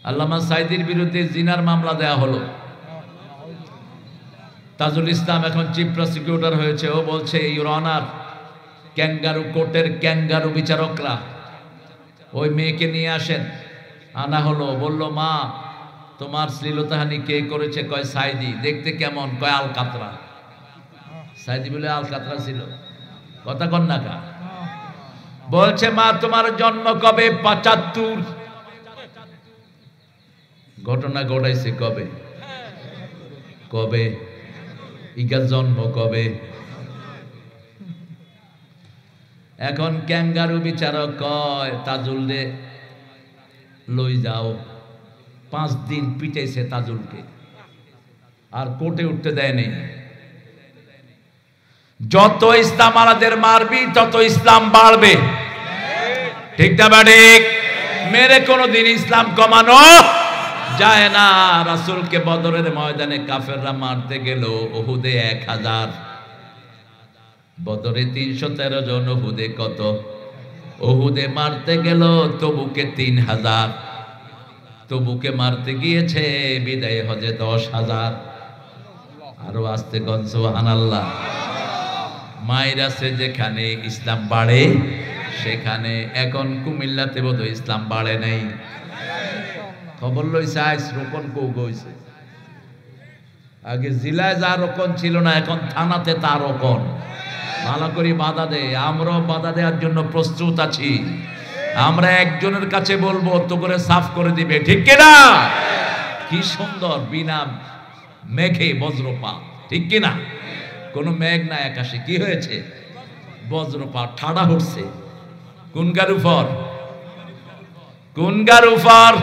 আল্লামা সাইদির বিরুদ্ধে জিনার মামলা দেয়া হলো। তাজুল ইসলাম এখন চিফ প্রসিকিউটর হয়েছে। ও বলছে ইউর অনার, ক্যাঙ্গারু কোর্টের ক্যাঙ্গারু বিচারকরা ওই মেয়েকে নিয়ে আসেন। আনা হলো। বলল, মা তোমার শ্লীলতাহানি কে করেছে? কয় সাইদি। দেখতে কেমন? কয় আলকাতরা। সাইদি বলে আলকাতরা ছিল। কথা কন না কা? বলছে, মা তোমার জন্ম কবে? ৭৫। ঘটনা ঘটাইছে কবে? কবে? ইগার জন্ম কবে? এখন ক্যাঙ্গারু বিচারক কয় তাজুল রে লই যাও। 5 দিন পিটাইছে তাজুলকে, আর কোর্টে উঠতে দেয়নি। যত ইসলাম আলাদের মারবি তত ইসলাম বাড়বে। ঠিক না ঠিক? মেরে কোনদিন ইসলাম কমানো যায় না। রাসূলকে বদরের ময়দানে কাফেররা মারতে গেল। উহুদে 1000, বদরে 313 জন, উহুদে কত? উহুদে মারতে গেল তবুকে 3000। তবুকে মারতে গিয়েছে বিদায় হজে 10,000। আরো আসতে কোন সুবহানাল্লাহ। মাইরাসে যেখানে ইসলাম বাড়ে সেখানে। এখন কুমিল্লাতে বোধহয় ইসলাম বাড়ে নাই। খবর লইছে আইস রোকন কৌ গইছে। আগে জেলায় যা রোকন ছিল না, এখন থানাতে তার রোকন। ভালো করে বাধা দে। আমরাও বাধা দেওয়ার জন্য প্রস্তুত আছি। আমরা একজনের কাছে বলবো তো করে সাফ করে দিবে। ঠিক কিনা? কি সুন্দর বিনা মেঘে বজ্রপাত। ঠিক কিনা? কোন মেঘ নাই আকাশে। কি হয়েছে? বজ্রপাত। ঠাডা উঠছে। কোন গারুফর? কোন গারুফর?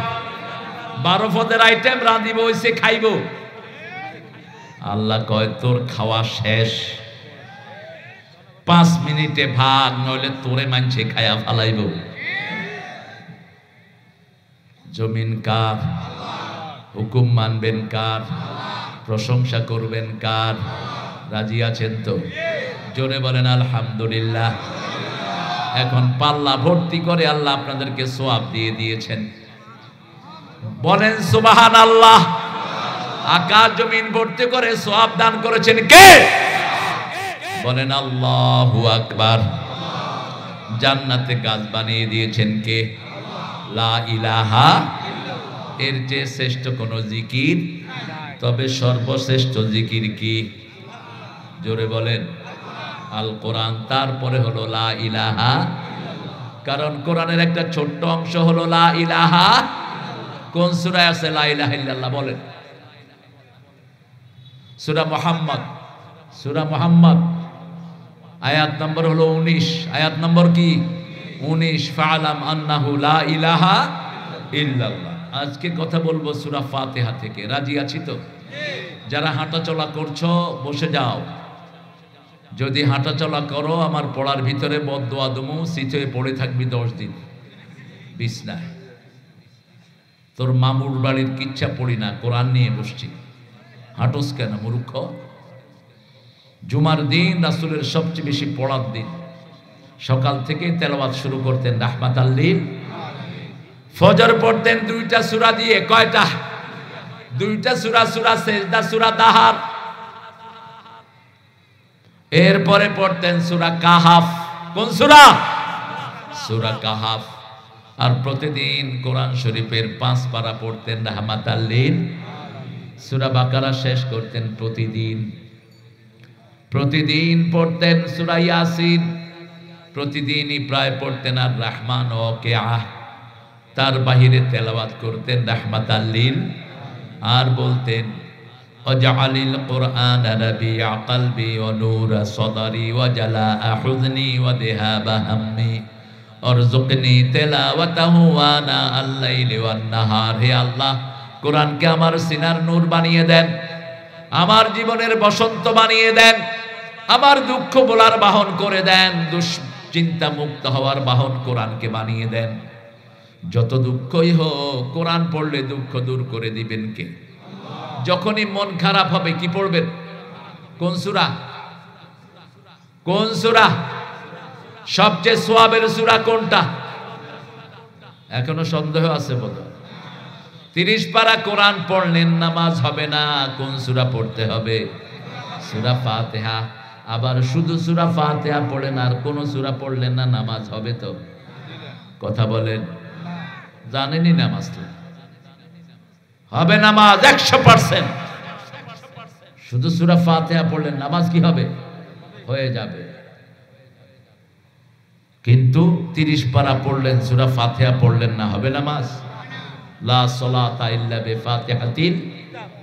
12 পদের আইটেম রাঁধিব হইছে, খাইব। আল্লাহ কয় তোর খাওয়া শেষ। 5 মিনিটে ভাগ, নইলে তোরে মানছে খায়া ফালাইব। জমিন কার? হুকুম মানবেন কার? প্রশংসা করবেন কার? রাজি আছেন তো? জোরে বলেন আলহামদুলিল্লাহ। এখন পাল্লা ভর্তি করে আল্লাহ আপনাদেরকে সওয়াব দিয়ে দিয়েছেন। বলেন সুবহানাল্লাহ। আকাশ জমিন ভর্তি করে সওয়াব দান করেছেন কে? বলেন আল্লাহু আকবার। জান্নাতে গাছ বানিয়ে দিয়েছেন কে? লা ইলাহা। এর চেয়ে শ্রেষ্ঠ কোন জিকির? তবে সর্বশ্রেষ্ঠ জিকির কি? জোরে বলেন। আল কোরআন। তারপরে হলো লা ইলাহা। কারণ কোরআনের একটা ছোট্ট অংশ হলো লা ইলাহা। কোন সূরায় আছে লা ইলাহা ইল্লাল্লাহ? বলেন। সূরা মুহাম্মদ। সূরা মুহাম্মদ আয়াত নম্বর হলো 19। আয়াত নম্বর কি? 19। ফাআলাম আন্নাহু লা ইলাহা ইল্লাল্লাহ। আজকে কথা বলবো সূরা ফাতিহা থেকে। রাজি আছি তো? যারা হাঁটাচলা করছো বসে যাও। যদি হাঁটাচলা করো আমার পড়ার ভিতরে বদদোয়া দমু, সিট হয়ে পড়ে থাকবি 10 দিন বিছনায়। তোর মামুর বাড়ির কিচ্ছা পড়ি না, কোরআন নিয়ে বসছি। হাঁটোস কেন মূর্খ? জুমার দিন রাসূলের সবচেয়ে বেশি পড়ার দিন। সকাল থেকে তেলাওয়াত শুরু করতেন রাহমাতাল লিল। ফজর পড়তেন 2টা সূরা দিয়ে। কয়টা? 2টা সূরা। সূরা সেজদা, সূরা দাহার। এরপরে পড়তেন সূরা কাহাফ। কোন সূরা? সূরা কাহাফ। আর প্রতিদিন কোরআন শরীফের 5 পারা পড়তেন রাহমাতাল লিল। সূরা বাকারা শেষ করতেন প্রতিদিন। প্রতিদিন পড়তেন সূরা ইয়াসিন। প্রতিদিনই প্রায় পড়তেন আর রহমান ও কেআহ। তার বাহিরে তেলাওয়াত করতেন রাহমাতাল লিল। আর বলতেন ওয়াজআলিল কুরআন রাবিআ কলবি ওয়া নূরা সাদরি ওয়া জালাআ হুজনি ওয়া যিহাবা হাম্মি ওয়ারযুকনি তিলাওয়াতাহু আনা আল-লাইলি ওয়ান নাহার। হে আল্লাহ, কোরআনকে আমার সিনার নূর বানিয়ে দেন, আমার জীবনের বসন্ত বানিয়ে দেন, আমার দুঃখ বলার বাহন করে দেন, দুশ্চিন্তা মুক্ত হওয়ার বাহন কোরআনকে বানিয়ে দেন। যত দুঃখই হোক কোরআন পড়লে দুঃখ দূর করে দিবেন কে? যখনই মন খারাপ হবে কি পড়বেন? কোন সূরা? কোন সূরা? সবচেয়ে সওয়াবের সূরা কোনটা? এখনো সন্দেহ আছে বোধহয়। 30 পারা কোরআন পড়লেন, নামাজ হবে না। কোন সূরা পড়তে হবে? সূরা ফাতিহা। আবার শুধু সূরা ফাতিহা পড়েন আর কোন সূরা পড়লেন না, নামাজ হবে তো? কথা বলেন। জানেনই নামাজ তো হবে, নামাজ 100%। শুধু সূরা ফাতিহা পড়লেন, নামাজ কি হবে? হয়ে যাবে। কিন্তু 30 পারা পড়লেন, সূরা ফাতিহা পড়লেন না, হবে নামাজ? লা সালাতা ইল্লা বিফাতিহাতিল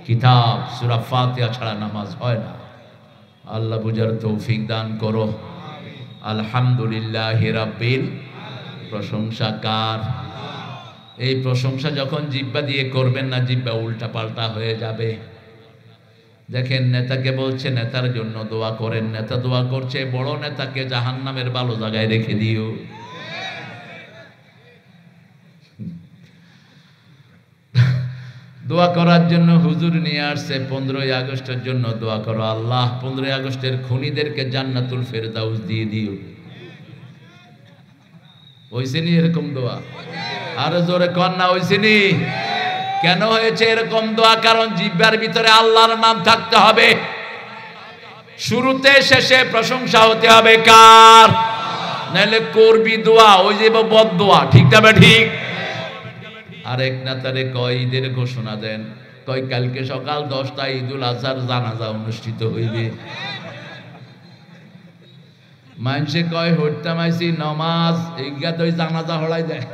কিতাব। সূরা ফাতিহা ছাড়া নামাজ হয় না। আল্লাহ বুঝার তৌফিক দান করো। আলহামদুলিল্লাহি রাব্বিল। প্রশংসা কার? এই প্রশংসা যখন জিহ্বা দিয়ে করবেন না, জিহ্বা উল্টা পাল্টা হয়ে যাবে। দেখেন, নেতাকে বলছে নেতার জন্য দোয়া করেন, নেতা দোয়া করছে বড় নেতাকে জাহান্নামের ভালো জায়গায় রেখে দিও। দোয়া করার জন্য হুজুর নিয়ে আসছে 15ই আগস্টের জন্য দোয়া করো, আল্লাহ 15ই আগস্টের খুনিদেরকে জান্নাতুল ফেরদাউস দিয়ে দিও। হইছেনি এরকম দোয়া? আরো জোরে কর না, হইছেনি? কেন হয়েছে এরকম দোয়া? কারণ জিহ্বার ভিতরে আল্লাহর নাম থাকতে হবে। শুরুতে শেষে প্রশংসা হতে হবে কার? নাহলে করবি দোয়া, ওই যে বদ দোয়া। ঠিক না ঠিক? আরেক নেতারে কয় ঈদের ঘোষণা দেন, কয় কালকে সকাল 10টায় ঈদুল আজহার জানাজা অনুষ্ঠিত হইবে। মানুষে কয় হইতাম আইছি নমাজ, এইগা তো জানাজা হলাই দেয়।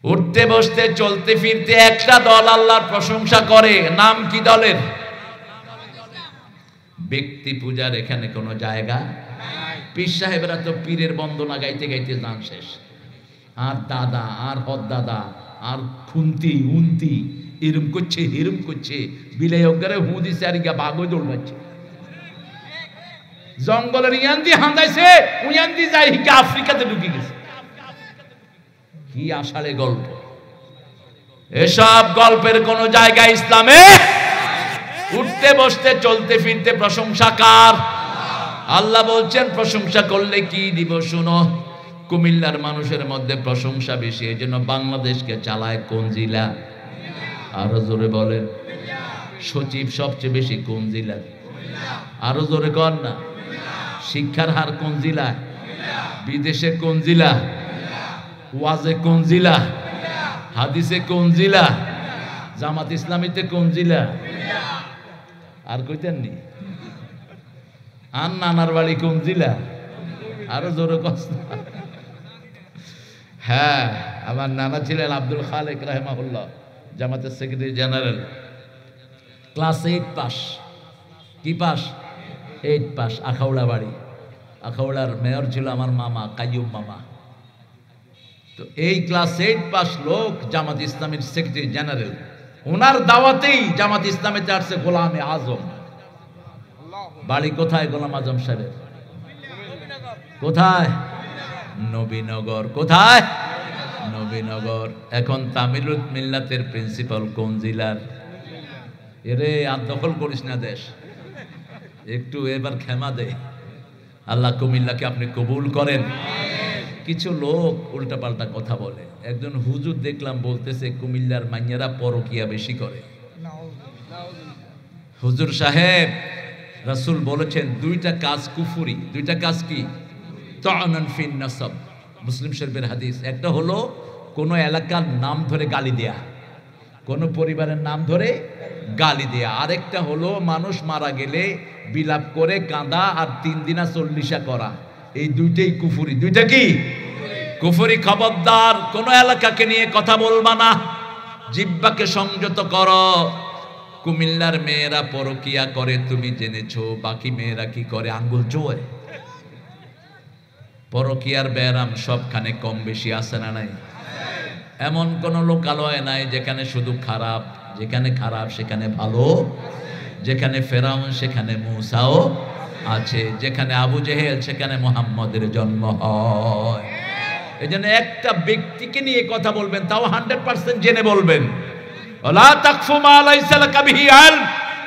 উঠতে বসতে চলতে ফিরতে একটা দল আল্লাহর প্রশংসা করে। নাম কি দলের? ব্যক্তি পূজার এখানে কোনো জায়গা। পীর সাহেবরা তো পীরের বন্দনা গাইতে গাইতে যান শেষ। আর দাদা, আর হদ দাদা, আর খুন্তি উন্তি এরম করছে, এরম করছে, বিলাই অজ্ঞারে হু দিছে আর গিয়া বাঘও দৌড়াচ্ছে। জঙ্গলের ইয়ান্দি হাঁদাইছে, উয়ান্দি যাই হিকা আফ্রিকাতে ঢুকে গেছে। কি আষাঢ়ে গল্প! এসব গল্পের কোন জায়গা ইসলামে? উঠতে বসতে চলতে ফিরতে প্রশংসা কার? আল্লাহ বলছেন প্রশংসা করলে কি দিব শুনো। কুমিল্লার মানুষের মধ্যে প্রশংসা বেশি, এই জন্য বাংলাদেশকে চালায় কোন জেলা? আরো জোরে বলেন। সচিব সবচেয়ে বেশি কোন জেলা? আরো জোরে কর না। শিক্ষার হার কোন জেলা? বিদেশে কোন জেলা? ওয়াজে কোন জেলা? হাদিসে কোন জেলা? জামাত ইসলামীতে কোন জেলা? আর কইতেন নি? আর নানার বাড়ি কোন জেলা? আরো জোরে কষ্ট। হ্যাঁ, আমার নানা ছিলেন আব্দুল খালেক রাহিমাহুল্লাহ, জামাতের সেক্রেটারি জেনারেল। Class 8 pass. কি পাস? 8 পাস। আখাউড়া বাড়ি। আখাউড়ার মেয়র ছিল আমার মামা কাইয়ুব মামা। তো এই ক্লাস 8 পাস লোক জামাত ইসলামের সেক্রেটারি জেনারেল। ওনার দাওয়াতেই জামাত ইসলামেতে আসছে গোলামে আজম। বাড়ি কোথায় গোলাম আজম সাহেবের? কোথায়? নবীনগর। কোথায়? নবীনগর। এখন তামিলুল মিল্লাতের প্রিন্সিপাল কোন জেলার? এরে আর দখল করিস না দেশ, একটু এবার ক্ষমা দে। আল্লাহ কুমিল্লাকে আপনি কবুল করেন। কিছু লোক উল্টাপাল্টা কথা বলে। একজন হুজুর দেখলাম বলতেছে কুমিল্লার মাইয়ারা পরকিয়া বেশি করে। হুজুর সাহেব, রাসূল বলেছেন 2টা কাজ কুফরি। 2টা কাজ কি? তাআনান ফিন নাসাব, মুসলিম শরীফের হাদিস। একটা হলো কোন এলাকার নাম ধরে গালি দেয়া, কোন পরিবারের নাম ধরে গালি দেয়া। আরেকটা হলো মানুষ মারা গেলে বিলাপ করে কাঁদা আর 3 দিনা 40 করা। এই 2টাই কুফরি। 2টা কি কুফরি? খবরদার কোন এলাকাকে নিয়ে কথা বলবা না, জিহ্বাকে সংযত করো। কুমিল্লার মেয়েরা পরকিয়া করে তুমি জেনেছো, বাকি মেয়েরা কি করে? আঙ্গুল চোয়। পরকিয়ার ব্যারাম সবখানে কম বেশি আছে না নাই? এমন কোন লোকালয় নাই যেখানে শুধু খারাপ। যেখানে খারাপ সেখানে ভালো, যেখানে ফেরাউন সেখানে মূসাও আছে, যেখানে আবু জেহেল সেখানে মুহাম্মদের জন্ম হয়। এজন্য একটা ব্যক্তিকে নিয়ে কথা বলবেন, তাও 100% জেনে বলবেন। ওয়ালা তাকফু মা লাইসা লাকা বিহি ইলম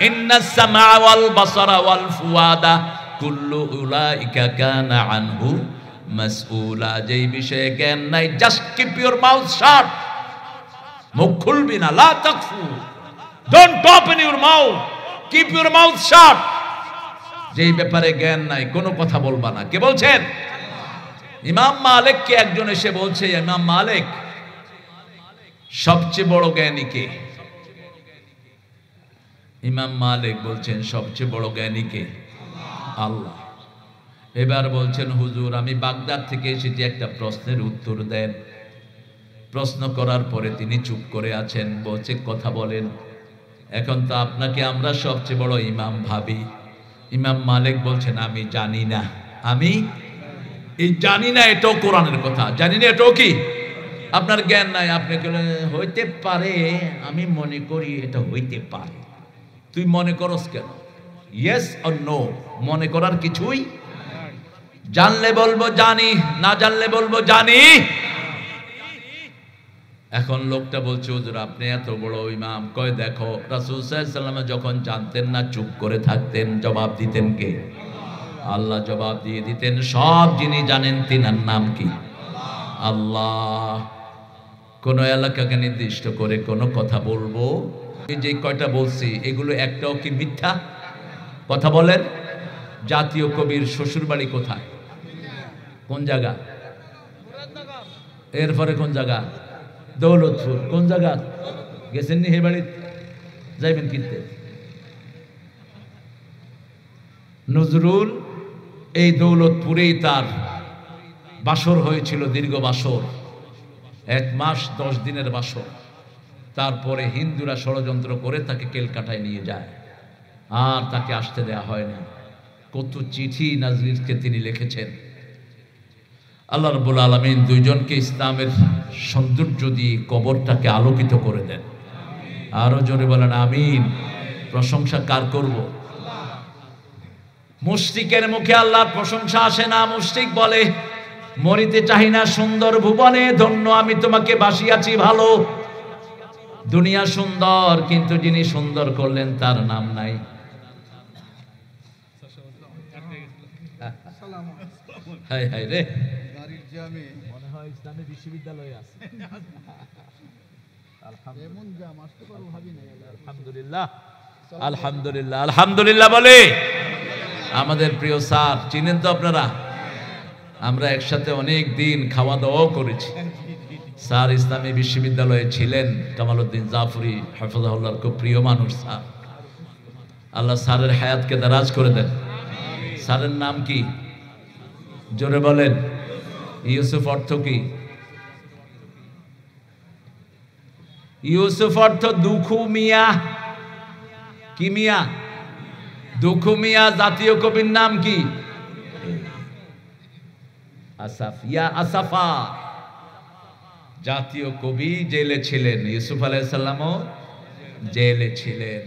ইন্নাস সামআ ওয়াল বাসারা ওয়াল ফুয়াদা কুল্লু উলাইকা কানা আনহু মাসউলা। যেই বিষয়ে জ্ঞান নাই, just keep your mouth shut. মুখ খুলবি না, লা তাকফু, don't open your mouth, keep your mouth shut. যেই ব্যাপারে জ্ঞান নাই কোনো কথা বলবা না। কে বলছেন? ইমাম মালিককে একজন এসে বলছে, ইমাম মালিক সবচেয়ে বড় জ্ঞানী কে? ইমাম মালিক বলছেন সবচেয়ে বড় জ্ঞানী কে? আল্লাহ। এবার বলছেন, হুজুর আমি বাগদাদ থেকে এসেছি, একটা প্রশ্নের উত্তর দেন। প্রশ্ন করার পরে তিনি চুপ করে আছেন। বলছে, কথা বলেন। এখন তো আপনাকে আমরা সবচেয়ে বড় ইমাম ভাবি। ইমাম মালিক বলছেন, আমি জানি না। আমি এই জানি না, এটাও কোরআনের কথা। জানি না, এটাও কি? আপনার জ্ঞান নাই। আপনি হইতে পারে, আমি মনে করি এটা হইতে পারে। তুই মনে করস কেন? ইয়েস অর নো, মনে করার কিছুই। জানলে বলবো জানি, না জানলে বলবো জানি। এখন লোকটা বলছে, হুজুর আপনি এত বড় ইমাম। কয় দেখো, রাসূল সাল্লাল্লাহু আলাইহি ওয়াসাল্লাম যখন জানতেন না চুপ করে থাকতেন, জবাব দিতেন কে? আল্লাহ জবাব দিয়ে দিতেন। সব যিনি জানেন তিনার নাম কি? আল্লাহ। কোন এলাকাকে নির্দিষ্ট করে কোন কথা বলবো, এই যে কয়টা বলছি এগুলো একটাও কি মিথ্যা? কথা বলেন। জাতীয় কবির শ্বশুর বাড়ি কোথায়? কোন জায়গা? এরপরে কোন জায়গা? দৌলতপুর। কোন জায়গা গেছেন নি? হে বাড়ি যাইবেন কিনতে। নজরুল এই দৌলতপুরেই তার বাসর হয়েছিল, দীর্ঘ বাসর, 1 মাস 10 দিনের বাসর। তারপরে হিন্দুরা ষড়যন্ত্র করে তাকে কেলকাটায় নিয়ে যায়, আর তাকে আসতে দেয়া হয়নি। কত চিঠি নাজরীনকে তিনি লিখেছেন। আল্লাহ রাব্বুল আলামিন দুইজনকে ইসলামের সৌন্দর্য দিয়ে কবরটাকে আলোকিত করে দেন। আরো জোরে বলেন আমিন। প্রশংসা কার করব? মুশরিকের মুখে আল্লাহর প্রশংসা আসে না। মুশরিক বলে, মরিতে চাহি না সুন্দর ভুবনে, ধন্য আমি তোমাকে বাসিয়াছি ভালো। দুনিয়া সুন্দর, কিন্তু যিনি সুন্দর করলেন তার নাম নাই। হাই হাই রে, মনে হয় ইসলামী বিশ্ববিদ্যালয়ে আছে। আলহামদুলিল্লাহ, আলহামদুলিল্লাহ, আলহামদুলিল্লাহ বলে। আমাদের প্রিয় স্যার চিনেন তো আপনারা? আমরা একসাথে অনেক দিন খাওয়া দাওয়াও করেছি। স্যার ইসলামী বিশ্ববিদ্যালয়ে ছিলেন। কামালউদ্দিন জাফরি হাফিজাহুল্লাহর খুব প্রিয় মানুষ স্যার। আল্লাহ স্যারের হায়াতকে দারাজ করে দেন। স্যারের নাম কি? জোরে বলেন। ইউসুফ অর্থ কি? ইউসুফ অর্থ দুখু মিয়া। কি মিয়া? দুখু মিয়া। জাতীয় কবির নাম কি? আসাফ, ইয়া আসাফা। জাতীয় কবি জেলে ছিলেন। ইউসুফ আলাইহিস সালামও জেলে ছিলেন।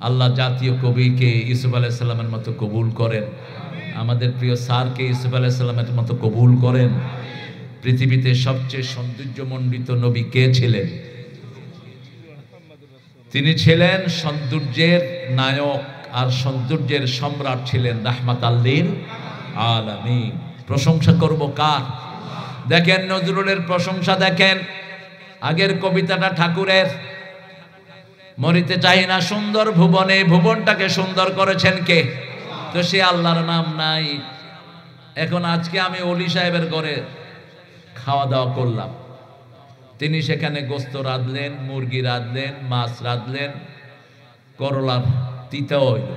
আল্লাহ জাতীয় কবিকে ইউসুফ আলাইহিস সালামের মতো কবুল করেন। আমাদের প্রিয় স্যারকে ইউসুফ আলাইহিস সালামের মতো কবুল করেন। পৃথিবীতে সবচেয়ে সৌন্দর্যমণ্ডিত নবী কে ছিলেন? তিনি ছিলেন সৌন্দর্যের নায়ক আর সৌন্দর্যের সম্রাট ছিলেন রাহমাতাল লিল আলামিন। প্রশংসা করব কার? দেখেন নজরুলের প্রশংসা দেখেন। আগের কবিতাটা ঠাকুরের, মরিতে চাই না সুন্দর ভুবনে, ভুবনটাকে সুন্দর করেছেন কে? তো সে আল্লাহর নাম নাই। এখন আজকে আমি ওলি সাহেবের ঘরে খাওয়া দাওয়া করলাম। তিনি সেখানে গোস্ত রাঁধলেন, মুরগি রাঁধলেন, মাছ রাঁধলেন, করলার তিতা হইল,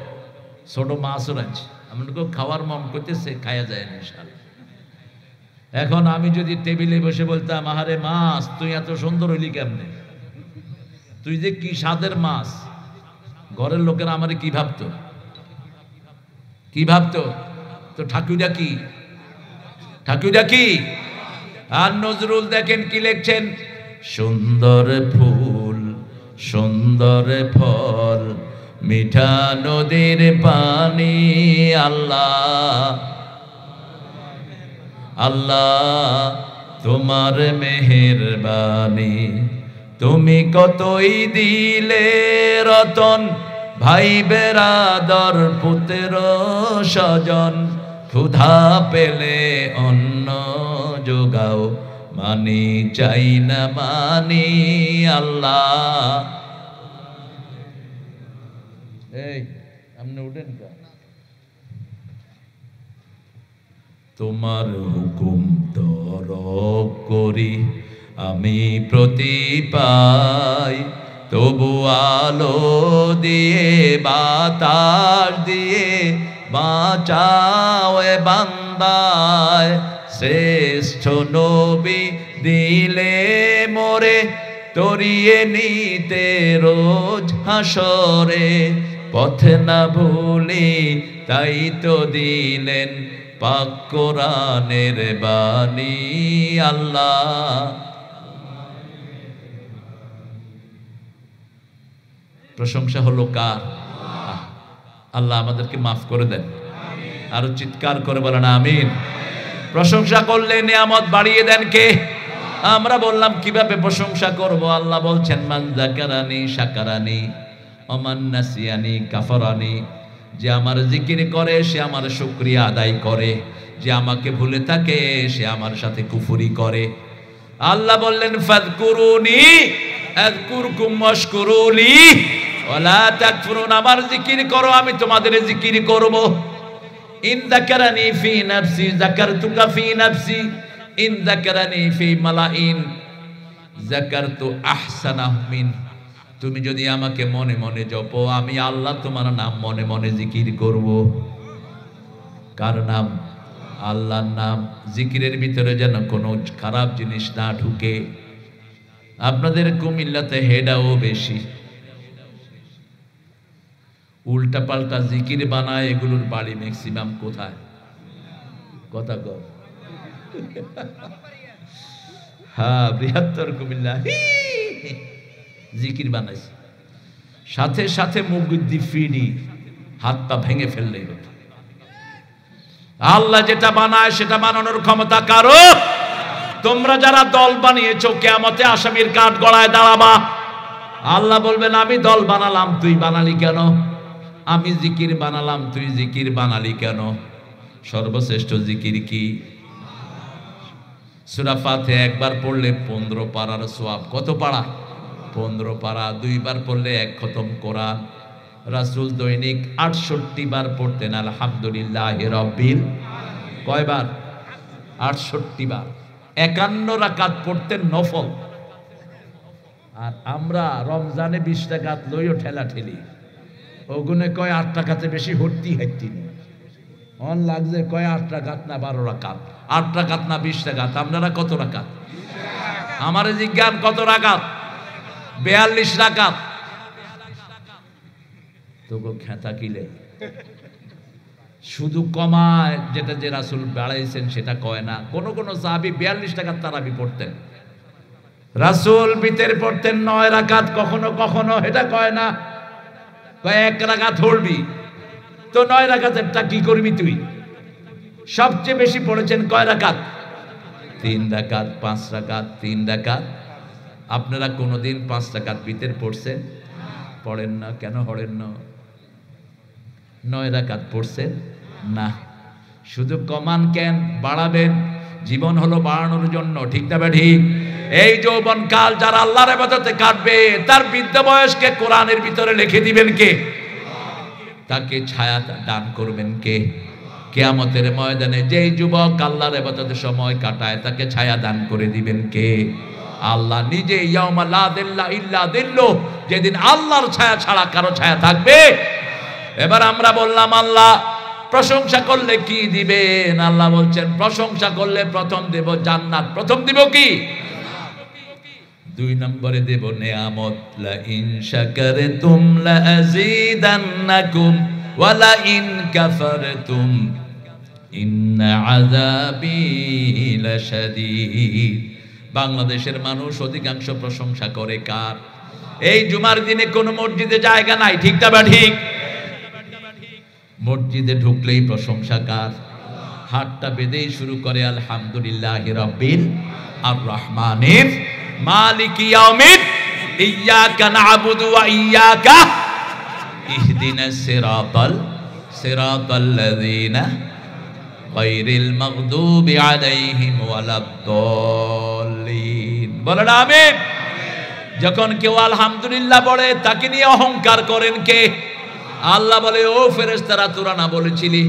ছোট মাছও রাঁধছে। আমাকে খাওয়ার মন করতেছে, খাওয়া যায় না ইনশাআল্লাহ। এখন আমি যদি টেবিলে বসে বলতাম, আহারে মাছ তুই এত সুন্দর হইলি কেমনে, তুই যে কি স্বাদের মাছ, ঘরের লোকেরা আমারে কি ভাবতো? কি ভাবতো? তো ঠাকুরটা কি? ঠাকুরটা কি? আর নজরুল দেখেন কি লিখছেন, সুন্দর ফুল সুন্দর ফল মিঠা নদীর পানি, আল্লাহ আল্লাহ তোমার মেহেরবানি, তুমি কতই দিলে রতন, ভাই বেরাদর পুত্র স্বজন, ক্ষুধা পেলে অন্ন যোগাও, মানি চাই না মানি আল্লাহ। এই আপনি উঠেন কা? তোমার হুকুম তরক করি আমি প্রতি পাই, তবু আলো দিয়ে বাতাস দিয়ে বাঁচাও এ বান্দায়। শ্রেষ্ঠ নবী দিলে মোরে তরিয়ে নিতে রোজ হাসরে, পথে না ভুলি তাই তো দিলেন পাক কোরআনের বাণী আল্লাহ। প্রশংসা হলো কার? আল্লাহ আমাদেরকে মাফ করে দেন। আরো চিৎকার করে বলেন আমিন। প্রশংসা করলে নিয়ামত বাড়িয়ে দেন কে? আমরা বললাম কিভাবে প্রশংসা করব? আল্লাহ বলছেন মান যাকারানি শাকারানি ওমান নাসিয়ানি কাফারানি। যে আমার জিকির করে সে আমার শুকরিয়া আদায় করে, যে আমাকে ভুলে থাকে সে আমার সাথে কুফরি করে। আল্লাহ বললেন ফাযকুরুনি আযকুরকুম ওয়াশকুরুলি ওয়ালা তাকফুরুন। আমার জিকির করো আমি তোমাদের জিকির করব। ইন যাকারানি ফি নাফসি যাকারতুকা ফি নাফসি ইন যাকারানি ফি মালাইন যাকারতু আহসানাহু মিন। তুমি যদি আমাকে মনে মনে জপো আমি আল্লাহ তোমার নাম মনে মনে জিকির করব। কার নাম? আল্লাহর নাম। জিকিরের ভিতরে যেন কোনো খারাপ জিনিস না ঢুকে। আপনাদের কুমিল্লাতে হেডাও বেশি, উল্টা পাল্টা জিকির বানায়, এগুলোর বাড়ি ম্যাক্সিমাম কোথায়? কথা কর। হ্যাঁ, বৃহত্তর কুমিল্লা জিকির বানাইছে, সাথে সাথে মুখ দি ফিডি হাত পা ভেঙে ফেললেই হতো। আল্লাহ যেটা বানায় সেটা বানানোর ক্ষমতা কারো। তোমরা যারা দল বানিয়েছো কিয়ামতে আসামির কাঠ গড়ায় দাঁড়াবা। আল্লাহ বলবেন আমি দল বানালাম তুই বানালি কেন? আমি জিকির বানালাম তুই জিকির বানালি কেন? সর্বশ্রেষ্ঠ জিকির কি? সূরা ফাতিহা একবার পড়লে 15 পারার সওয়াব। কত পারা? 15 পারা। 2 বার পড়লে 1 খতম কোরআন। রাসূল দৈনিক 68 বার পড়তেন আলহামদুলিল্লাহি রাব্বিল। কয়বার? 68 বার। 51 রাকাত পড়তেন নফল। আর আমরা রমজানে 20 রাকাত লইও ঠেলা ঠেলি, ওগুনে কয় 8 রাকাতে বেশি হট্টি হাইতি অন লাগছে, কয় 8 রাকাত না 12 রাকাত, 8 রাকাত না 20 রাকাত। আপনারা কত রাকাত? আমারে জিজ্ঞান কত রাকাত? 42 রাকাত। তোকে খেতা কিলে শুধু কমায়, যেটা যে রাসূল বাড়াইছেন সেটা কয় না। কোন কোন সাহাবী 42 রাকাত তারাবি পড়তেন, রাসূল ভিতরে পড়তেন 9 রাকাত, কখনো কখনো এটা কয় না, কয় 1 রাকাত পড়বি তো 9 রাকাতেরটা কি করবি তুই? সবচেয়ে বেশি পড়েছেন কয় রাকাত? 3 রাকাত, 5 রাকাত, 3 রাকাত। আপনারা কোনোদিন 5 রাকাত ভিতরে পড়ছেন? পড়েন না। কেন পড়েন না? 9 রাকাত পড়ছেন না। শুধু কমান কেন, বাড়াবেন। জীবন হলো বাড়ানোর জন্য, ঠিক না ঠিক? এই যৌবন কাল যারা আল্লাহর ইবাদতে কাটবে তার বৃদ্ধ বয়সকে কোরআনের ভিতরে লিখে দিবেন কে? তাকে ছায়া দান করবেন কে? কিয়ামতের ময়দানে যেই যুবক আল্লাহর ইবাদতে সময় কাটায় তাকে ছায়া দান করে দিবেন কে? আল্লাহ নিজে। ইয়াউমা লা দিল্লা ইল্লা দিল্লু, যেদিন আল্লাহর ছায়া ছাড়া কারো ছায়া থাকবে। এবার আমরা বললাম আল্লাহ প্রশংসা করলে কি দিবেন? আল্লাহ বলছেন প্রশংসা করলে প্রথম দেব জান্নাত। প্রথম দিব কি? 2 নম্বরে দেব নিয়ামত। লা ইন শাকারতুম লা আযীদান্নাকুম ওয়া লা ইন কাফারতুম ইন্না আযাবি লাশাদীদ। বাংলাদেশের মানুষ অধিকাংশ প্রশংসা করে কার? এই জুমার দিনে কোন মসজিদে জায়গা নাই, ঠিক না ঠিক? মসজিদে ঢুকলেই প্রশংসা কার? হাতটা বেঁধেই শুরু করে আলহামদুলিল্লাহি রাব্বিল আর রহমানির মালিকি ইয়াউমিদ ইয়্যাকা না'বুদু ওয়া ইয়্যাকা ইহদিনাস সিরাতাল্লাযীনা গায়রিল মাগদুবি আলাইহিম ওয়ালাদ-দাল্লিন। দাল্লিন। বলেন আমিন। যখন কেউ আলহামদুলিল্লাহ বলে তাকে নিয়ে অহংকার করেন কে? আল্লাহ বলে, ও ফেরেশতারা তোরা না বলেছিলি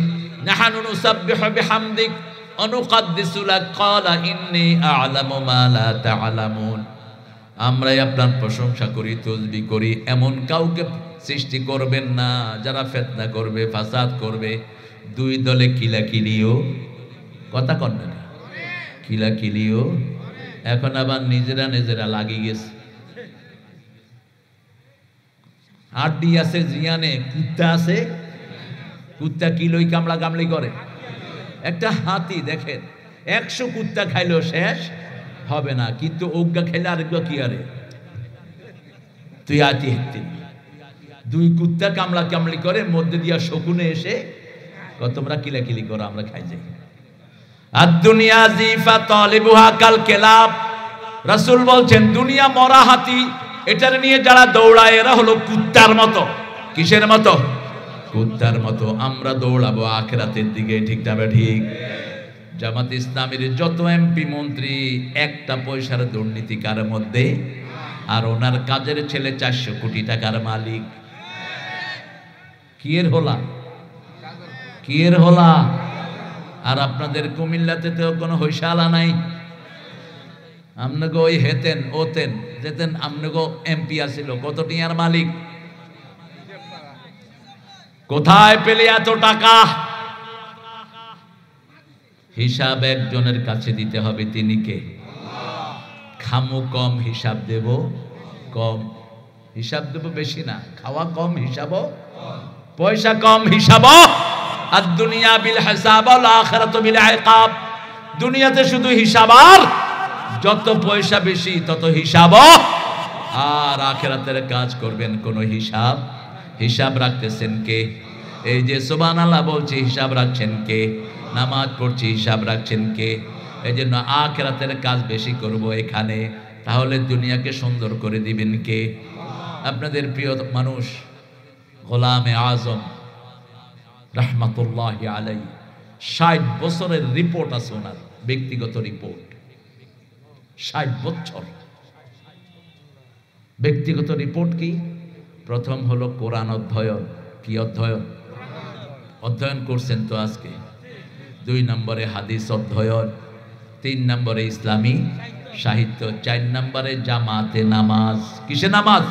নাহানু নুসাব্বিহু বিহামদিক ওয়া নুকাদ্দিসু লাক ক্বালা ইন্নী আ'লামু মা লা তা'লামুন। আমরাই আপনার প্রশংসা করি, তাসবিহ করি। এমন কাউকে সৃষ্টি করবেন না যারা ফিতনা করবে, ফাসাদ করবে। দুই দলে কিলাকিলিও, কথা কন না, কিলাকিলিও। এখন আবার নিজেরা নিজেরা লাগি গেছে। আড্ডি আছে জিয়ানে, কুত্তা আছে, কুত্তা কিলোই কামলা কামলি করে। একটা হাতি দেখেন 100 কুত্তা খাইলেও শেষ হবে না, কিন্তু অজ্ঞা খাইলে আরেকটা কি আরে তুই আতি হেঁটে। দুই কুত্তা কামলা কামলি করে, মধ্যে দিয়া শকুনে এসে তোমরা কিলাকিলি করো, আমরা খাই যাই। আর দুনিয়া জিফা তালিবুহা কাল কেলাব। রাসূল বলছেন দুনিয়া মরা হাতি, এটার নিয়ে যারা দৌড়ায় এরা হলো কুত্তার মতো। কিসের মতো? কুত্তার মতো। আমরা দৌড়াবো আখিরাতের দিকে, ঠিক না ঠিক? জামাত ইসলামের যত এমপি মন্ত্রী একটা পয়সার দুর্নীতিকার মধ্যে, আর ওনার কাজের ছেলে 400 কোটি টাকার মালিক। কি এর হলা, কি এর হলা? আর আপনাদের কুমিল্লাতে তো কোনো হইসালা নাই। আমনগো ওই হেতেন ওতেন যেতেন, আমনগো এমপি আসিল, কত টিয়ার মালিক? কোথায় পেলে এত টাকা? হিসাব একজনের কাছে দিতে হবে, তিনি কে? খামু কম, হিসাব দেব কম। হিসাব দেব বেশি না, খাওয়া কম, হিসাবও পয়সা কম, হিসাবও। আর দুনিয়া বিল হিসাব ওয়াল আখিরাতু বিল ইকাব। দুনিয়াতে শুধু হিসাব, আর যত পয়সা বেশি তত হিসাবও। আর আখিরাতের কাজ করবেন কোন হিসাব? হিসাব রাখতেছেন কে? এই যে সুবহানাল্লাহ বলছি, হিসাব রাখছেন কে? নামাজ পড়ছি, হিসাব রাখছেন কে? এই জন্য আখিরাতের কাজ বেশি করব এখানে, তাহলে দুনিয়াকে সুন্দর করে দিবেন কে? আপনাদের প্রিয় মানুষ গোলামে আজম রহমাতুল্লাহি আলাইহি, 60 বছরের রিপোর্ট আছে ওনার, ব্যক্তিগত রিপোর্ট। 60 বছর ব্যক্তিগত রিপোর্ট। কি? প্রথম হলো কোরআন অধ্যয়ন। কি অধ্যয়ন? অধ্যয়ন করছেন তো আজকে। 2 নম্বরে হাদিস অধ্যয়ন, 3 নম্বরে ইসলামী সাহিত্য, 4 নম্বরে জামাতে নামাজ। কিসে নামাজ?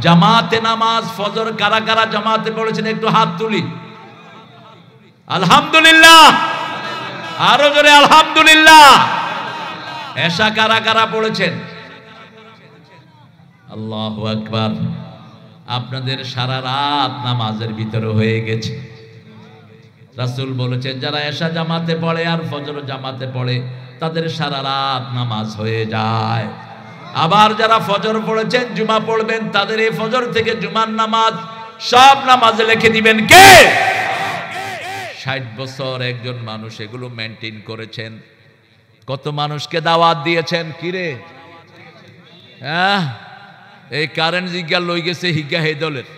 জামাতে নামাজ। ফজর কারা কারা জামাতে পড়েছেন একটু হাত তুলি। আলহামদুলিল্লাহ, আরো জোরে আলহামদুলিল্লাহ। এশা কারা কারা পড়েছেন? আল্লাহু আকবার। আপনাদের সারা রাত নামাজের ভিতরে হয়ে গেছে। রাসূল বলেছেন যারা এশা জামাতে পড়ে আর ফজর জামাতে পড়ে তাদের সারা রাত নামাজ হয়ে যায়। আবার যারা ফজর পড়েছেন, জুমা পড়বেন, তাদের এই ফজর থেকে জুমার নামাজ সব নামাজে লিখে দিবেন কে? 60 বছর একজন মানুষ এগুলো মেইনটেইন করেছেন। কত মানুষকে দাওয়াত দিয়েছেন। কিরে হ্যাঁ, এই কারেন্ট জিজ্ঞা লই গেছে হিগা হে দলের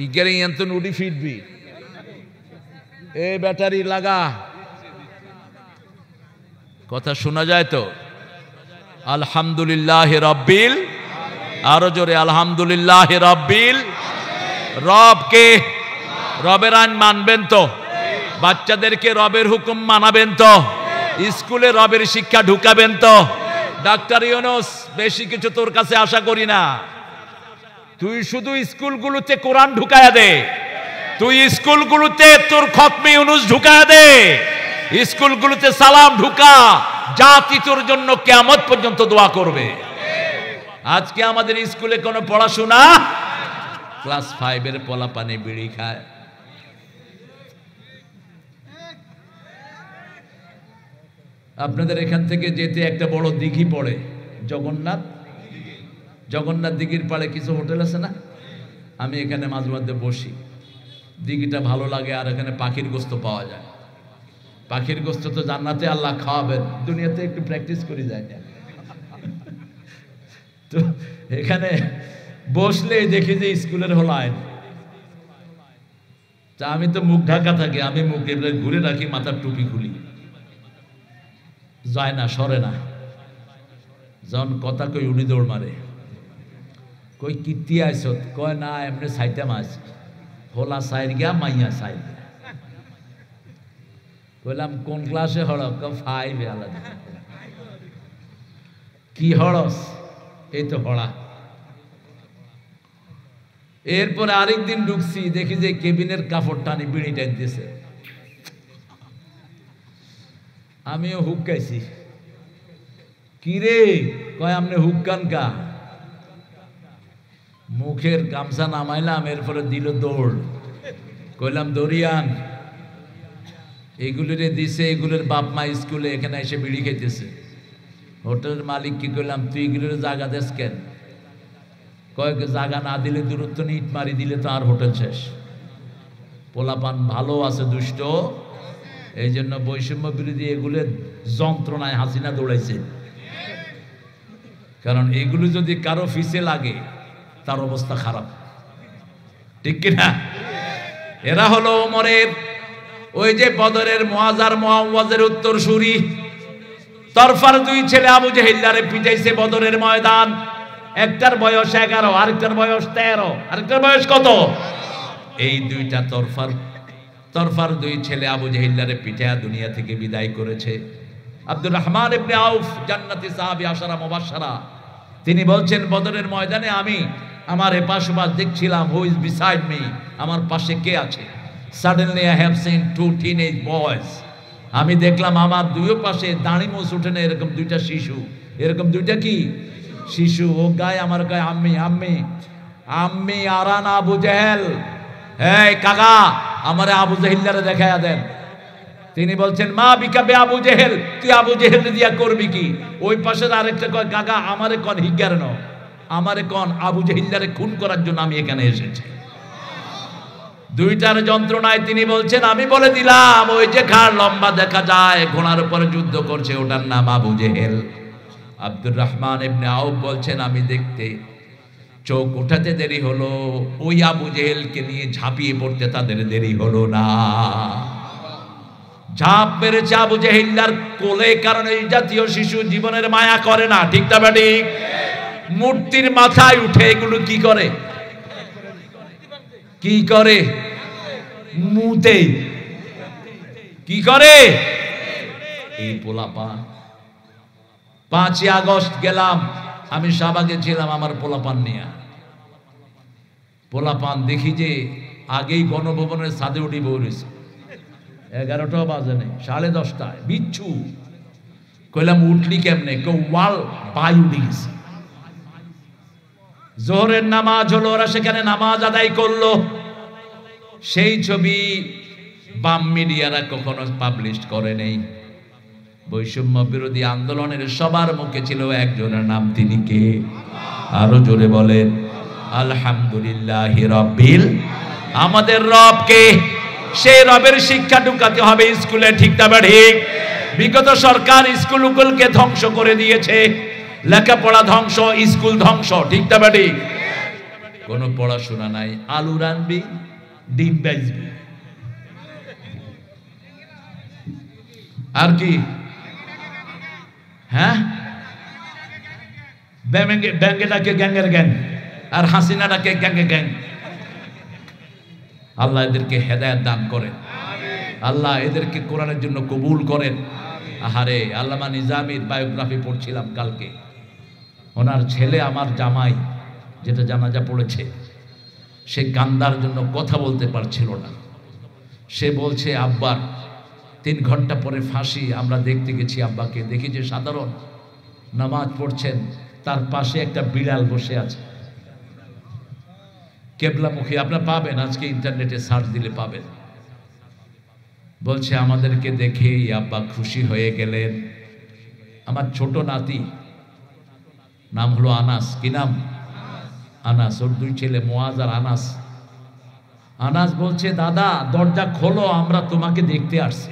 ইগারে এত উডি ফিটবি, এ ব্যাটারি লাগা। কথা শোনা যায় তো? আলহামদুলিল্লাহ রব্বিল, আরো জোরে আলহামদুলিল্লাহ রব্বিল। রবকে, রবের আইন মানবেন তো? বাচ্চাদেরকে রবের হুকুম মানাবেন তো? স্কুলে রবের শিক্ষা ঢুকাবেন তো? ডাক্তার ইউনূস, বেশি কিছু তোর কাছে আশা করি না। তুই শুধু স্কুলগুলোতে কোরআন ঢুকায়া দে, তুই স্কুলগুলোতে তোর খতমে ইউনূস ঢুকায়া দে, স্কুলগুলোতে সালাম ঢুকা, জাতি তোর জন্য কিয়ামত পর্যন্ত দোয়া করবে। আজকে আমাদের স্কুলে কোনো পড়াশোনা, ক্লাস 5 এর পোলাপানে বিড়ি খায়। আপনাদের এখান থেকে যেতে একটা বড় দিঘি পড়ে, জগন্নাথ। জগন্নাথ দিঘির পাড়ে কিছু হোটেল আছে না? আমি এখানে মাঝে মধ্যে বসি। দিঘিটা ভালো লাগে, আর এখানে পাখির গোস্ত পাওয়া যায়। পাখির গোস্ত তো জান্নাতে আল্লাহ খাওয়াবেন, দুনিয়াতে একটু প্র্যাকটিস করে যায় না। তো এখানে বসলে দেখি যে স্কুলের হলো আইন। তা আমি তো মুখ ঢাকা থাকি, আমি মুখ এবারে ঘুরে রাখি, মাথার টুপি খুলি, যায় না, সরে না। যখন কথা কই উনি দৌড় মারে, কই কীর্তি আইস, কয় না এমনি সাইতে মাছ হোলা সাইড গিয়া মাইয়া সাইড। কইলাম কোন ক্লাসে হড়ক? 5 আলাদা। কি হড়স? এই তো হড়া। এরপরে আরেকদিন ঢুকছি, দেখি যে কেবিনের কাপড় টানি বিড়ি টান দিয়েছে। আমিও হুক্কাইছি। কি রে? কয় আমনে হুক্কান কা? মুখের গামছা নামাইলাম, এরপরে দিল দৌড়। কইলাম দরিয়ান, এগুলোরে দিছে, এগুলোর বাপ মা স্কুলে এখানে এসে বিড়ি খাইতেছে। হোটেলের মালিক কি করলাম, তুই এগুলোর জায়গা দেশ কেন? কয়েক জায়গা না দিলে দূরত্ব ইট মারি দিলে তো আর হোটেল শেষ। পোলাপান ভালো আছে, দুষ্ট, এই জন্য বৈষম্য বিরোধী এগুলোর যন্ত্রণায় হাসিনা দৌড়াইছে। কারণ এগুলো যদি কারো ফিসে লাগে তার অবস্থা খারাপ, ঠিক কিনা? এরা হলো ওমরের ওই যে বদরের মুআজার মুআওয়াজের উত্তরসূরি। তরফার 2 ছেলে আবু জেহেলারে পিটাইছে বদরের ময়দান। একটার বয়স 11, আরেকটার বয়স 13, আরেকটার বয়স কত? এই দুইটা তরফার 2 ছেলে আবু জেহেলারে পিটায়া দুনিয়া থেকে বিদায় করেছে। আব্দুর রহমান ইবনে আউফ, জান্নাতি সাহাবী, আশারা মুবাশশারা, তিনি বলছেন বদরের ময়দানে আমি আমার এপাশ ওপাশ দেখছিলাম, হু ইজ বিসাইড মি, আমার পাশে কে আছে। Suddenly I have seen 2 teenage boys, আমি দেখলাম আমার দুই পাশে দাঁড়ি মোছ উঠে না, এরকম 2টা শিশু, এরকম 2টা কি শিশু। ও গায়ে আমার গায়ে আম্মি আম্মি আম্মি আরান আবু জেহেল, এই কাকা আমারে আবু জেহেলারে দেখায়া দেন। তিনি বলছেন মা বিকাবে আবু জেহেল, তুই আবু জেহেল দিয়া করবি কি? ওই পাশে আরেকটা কয় কাকা আমারে কোন হিগার ন, আমারে কোন আবু জেহেলারে খুন করার জন্য আমি এখানে এসেছি। 2টার যন্ত্রণায় তিনি বলছেন আমি বলে দিলাম, ওই যে ঘাড় লম্বা দেখা যায় ঘোড়ার উপরে যুদ্ধ করছে, ওটার নাম আবু জেহেল। আব্দুর রহমান ইবনে আউফ বলছেন আমি দেখতে চোখ উঠাতে দেরি হলো, ওই আবু জেহেলকে নিয়ে ঝাঁপিয়ে পড়তে তাদের দেরি হলো না। ঝাঁপ মেরেছে আবু জেহেলার কোলে, কারণ এই জাতীয় শিশু জীবনের মায়া করে না, ঠিক না ঠিক? মূর্তির মাথায় উঠে এগুলো কি করে? কি করে? মুতে কি করে? এই পোলাপান 5ই আগস্ট গেলাম, আমি শাহবাগে ছিলাম আমার পোলাপান নিয়ে। পোলাপান দেখি যে আগেই গণভবনের ছাদে উঠি বলেছে, 11টাও বাজে নেই, 10:30টায় বিচ্ছু। কইলাম উঠলি কেমনে? কেউ ওয়াল বাই উঠে গেছে। জোহরের নামাজ হলো, ওরা সেখানে নামাজ আদায় করলো। সেই ছবি বাম মিডিয়ারা কখনো পাবলিশ করে নেই। বৈষম্য বিরোধী আন্দোলনের সবার মুখে ছিল একজনের নাম, তিনি কে? আরো জোরে বলেন আলহামদুলিল্লাহি রাব্বিল। আমাদের রব কে? সেই রবের শিক্ষা ঢুকাতে হবে স্কুলে, ঠিক না ঠিক? বিগত সরকার স্কুলগুলোকে ধ্বংস করে দিয়েছে, লেখাপড়া ধ্বংস, স্কুল ধ্বংস, ঠিক না ঠিক? কোনো পড়াশোনা নাই, আলু রানবি ডিম বেচবি, আর কি? হ্যাঁ, ব্যাঙ্গেটাকে গ্যাঙ্গের গ্যাং, আর হাসিনাটাকে গ্যাঙ্গে গ্যাং। আল্লাহ এদেরকে হেদায়েত দান করেন, আল্লাহ এদেরকে কোরআনের জন্য কবুল করেন। আহারে, আল্লামা নিজামীর বায়োগ্রাফি পড়ছিলাম কালকে। ওনার ছেলে আমার জামাই, যেটা জানাজা পড়েছে, সে কান্দার জন্য কথা বলতে পারছিল না। সে বলছে আব্বার 3 ঘন্টা পরে ফাঁসি। আমরা দেখতে গেছি আব্বাকে, দেখি যে সাধারণ নামাজ পড়ছেন, তার পাশে একটা বিড়াল বসে আছে কেবলামুখী। আপনারা পাবেন, আজকে ইন্টারনেটে সার্চ দিলে পাবেন। বলছে আমাদেরকে দেখেই আব্বা খুশি হয়ে গেলেন। আমার ছোট নাতি, নাম হলো আনাস। কি নাম? আনাস। ওর 2 ছেলে মুআজ আর আনাস। আনাস বলছে দাদা দরজা খোলো, আমরা তোমাকে দেখতে আসছি।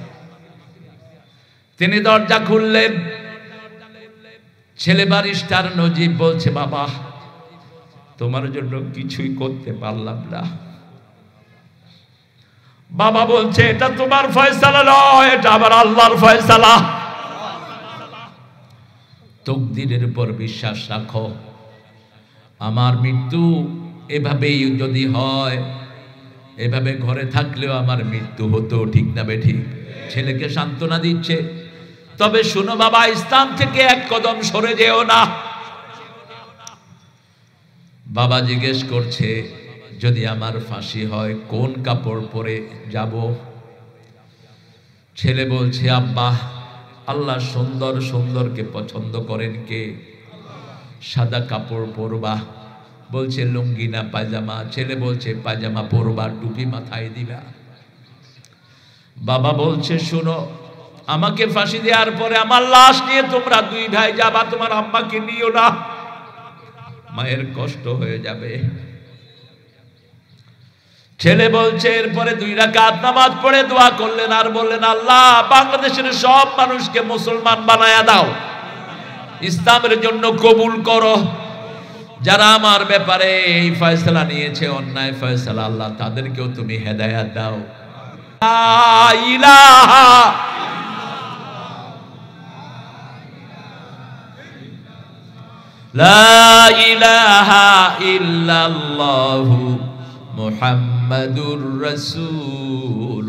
তিনি দরজা খুললেন। ছেলে ব্যারিস্টার নজিব বলছে বাবা তোমার জন্য কিছুই করতে পারলাম না। বাবা বলছে এটা তোমার ফয়সালা নয়, এটা আমার আল্লাহর ফয়সালা। তকদিরের উপর বিশ্বাস রাখো। আমার মৃত্যু এভাবেই যদি হয়, এভাবে ঘরে থাকলেও আমার মৃত্যু হতো, ঠিক না বেঠিক? ছেলেকে সান্ত্বনা দিচ্ছে, তবে শুনো বাবা, ইসলাম থেকে এক কদম সরে যেও না। বাবা জিজ্ঞেস করছে, যদি আমার ফাঁসি হয় কোন কাপড় পরে যাব? ছেলে বলছে, আব্বা, আল্লাহ সুন্দর সুন্দরকে পছন্দ করেন কে? সাদা কাপড় পরবা। বলছে লুঙ্গি না পায়জামা? ছেলে বলছে পায়জামা পরবা, টুপি মাথায় দিবা। বাবা বলছে, শুনো, আমাকে ফাঁসি দেওয়ার পরে আমার লাশ নিয়ে তোমরা দুই ভাই যাবা, তোমার আম্মাকে নিও না, মায়ের কষ্ট হয়ে যাবে। ছেলে বলছে, এরপরে 2 রাকাত নামাজ পড়ে দোয়া করলেন আর বললেন, আল্লাহ বাংলাদেশের সব মানুষকে মুসলমান বানায়া দাও, ইসলামের জন্য কবুল করো। যারা আমার ব্যাপারে এই ফয়সালা নিয়েছে, অন্যায় ফয়সালা, আল্লাহ তাদেরকেও তুমি হেদায়েত দাও। লা ইলাহা লা ইলাহা ইল্লাল্লাহু মুহাম্মাদুর রাসূলুল্লাহ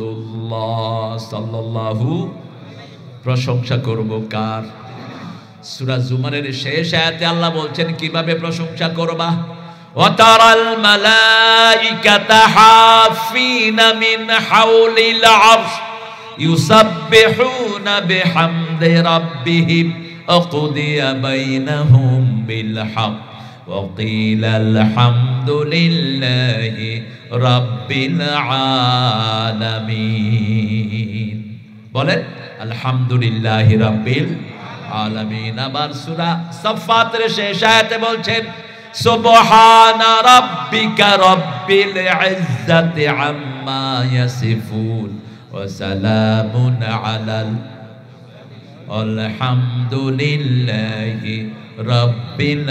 সাল্লাল্লাহু। প্রশংসা করব কার? সূরা জুমারের শেষ আয়াতে আল্লাহ বলছেন কিভাবে প্রশংসা করবা। ওয়া তারাল মালাইকাতা হাফিনা মিন হাওলিল আরশ ইউসাব্বিহুনা বিহামদি রাব্বিহিম আকুদিয়া বাইনাহুম বিল হক ওয়া কিলাল হামদুলিল্লাহি রাব্বিল আলামিন। বলেন আলহামদুলিল্লাহি রাব্বিল আলামিন। আবার সূরা সাফফাতের শেষ আয়াতে বলছেন, সুবহানা রাব্বিকা রাব্বিল ইজ্জাতি আম্মা ইয়াসিফুন ওয়া সালামুন আলাল আলহামদুলিল্লাহি রাব্বিল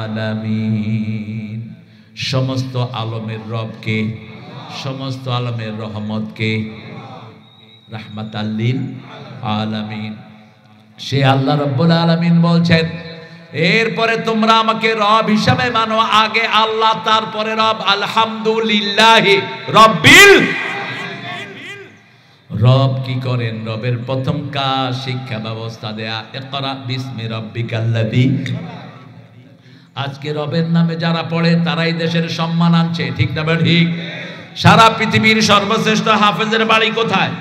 আলামিন। সমস্ত আলমের রবকে, সমস্ত আলমের রহমতকে, রাহমাতাল লিল আলামিন সে আল্লাহ রাব্বুল আলামিন বলছেন, এরপরে তোমরা আমাকে রব হিসাবে মানো, আগে আল্লাহ তারপরে রব। আলহামদুলিল্লাহি রাব্বিল। রব কি করেন? রবের প্রথম কাজ শিক্ষা ব্যবস্থা দেয়া। ইকরা বিসমি রাব্বিকাল্লাযী। আজকে রবের নামে যারা পড়ে তারাই দেশের সম্মান আনছে, ঠিক না ঠিক? সারা পৃথিবীর সর্বশ্রেষ্ঠ হাফেজের বাড়ি কোথায়?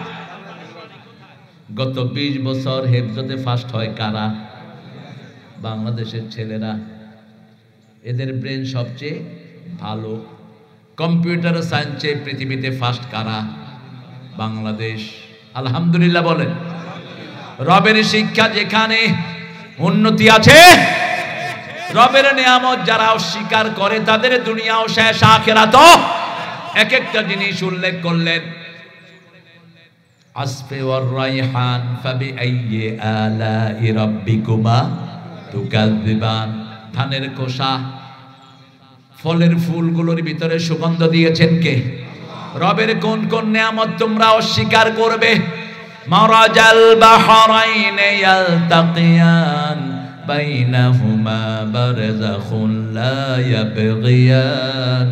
গত 20 বছর হেফজতে ফার্স্ট হয় কারা? বাংলাদেশের ছেলেরা। এদের ব্রেন সবচেয়ে ভালো। কম্পিউটার সায়েন্সে পৃথিবীতে ফার্স্ট কারা? বাংলাদেশ। আলহামদুলিল্লাহ বলেন। রবের শিক্ষা যেখানে উন্নতি আছে, রবের নিয়ামত যারা অস্বীকার করে তাদের দুনিয়াও শেষ, আখিরাতও। এক একটা জিনিস উল্লেখ করলেন, আসফে ওয়ার রাইহান ফাবিআইয়ি আলাই রাব্বিকুমা তুকাযিবান। ধানের খোসা, ফলের ফুলগুলোর ভিতরে সুগন্ধ দিয়েছেন কে? রবের কোন কোন নিয়ামত তোমরা অস্বীকার করবে? মারাজাল বাহরাইনে ইয়ালতাকিয়ান বাইনাহুমা বারযাখুন লা ইয়াবগিয়ান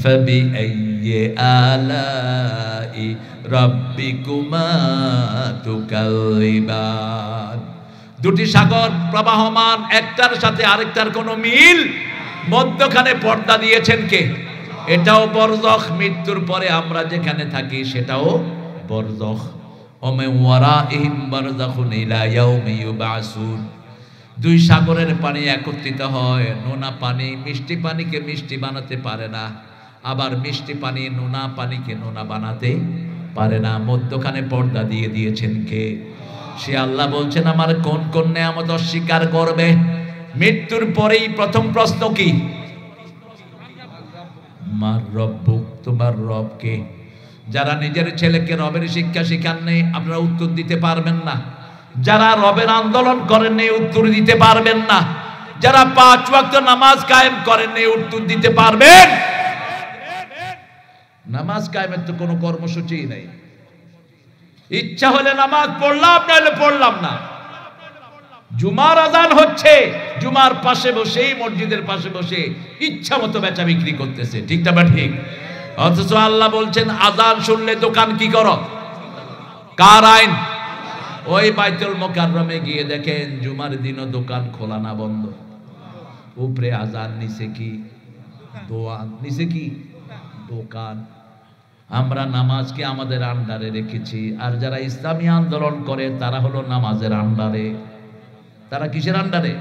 ফাবিআইয়ি আলাই রাব্বিকুমা তুকাযিবান। দুটি সাগর প্রবাহমান, একটার সাথে আরেকটার কোনো মিল, মধ্যখানে পর্দা দিয়েছেন কে? এটাও বরজখ। মৃত্যুর পরে আমরা যেখানে থাকি সেটাও বরজখ। ওমে ওয়ারাইহিম বারযাখুন ইলা ইয়াউমি ইউবাসুন। দুই সাগরের পানি একত্রিত হয়। নোনা পানি মিষ্টি পানিকে মিষ্টি বানাতে পারে না, আবার মিষ্টি পানি নোনা পানিকে নোনা বানাতে পারে না। মধ্যখানে পর্দা দিয়ে দিয়েছেন কে? সে আল্লাহ বলছেন, আমার কোন কোন নিয়ামত অস্বীকার করবে? মৃত্যুর পরেই প্রথম প্রশ্ন কি? মার রব্বুক, তোমার রব কে? যারা নিজের ছেলেকে রবের শিক্ষা শিখান নেই, আপনারা উত্তর দিতে পারবেন না। যারা রবের আন্দোলন করেন নেই, উত্তর দিতে পারবেন না। যারা 5 ওয়াক্ত নামাজ কায়েম করেন নেই, উত্তর দিতে পারবেন? নামাজ কায়েমের তো কোনো কর্মসূচি নেই। ইচ্ছা হলে নামাজ পড়লাম, নাহলে পড়লাম না। জুমার আজান হচ্ছে, জুমার পাশে বসে, মসজিদের পাশে বসে ইচ্ছা মতো বেচা বিক্রি করতেছে, ঠিক না ঠিক? অথচ আল্লাহ বলছেন আজান শুনলে দোকান কি করো? কার আইন? ওই বাইতুল মুকাররমে গিয়ে দেখেন জুমার দিনও দোকান খোলা না বন্ধ। উপরে আজান, নিচে কি? দোয়ান, নিচে কি? দোকান। আমরা নামাজকে আমাদের আন্ডারে রেখেছি, আর যারা ইসলামী আন্দোলন করে তারা হলো নামাজের আন্ডারে। তারা কিসের আন্ডারে?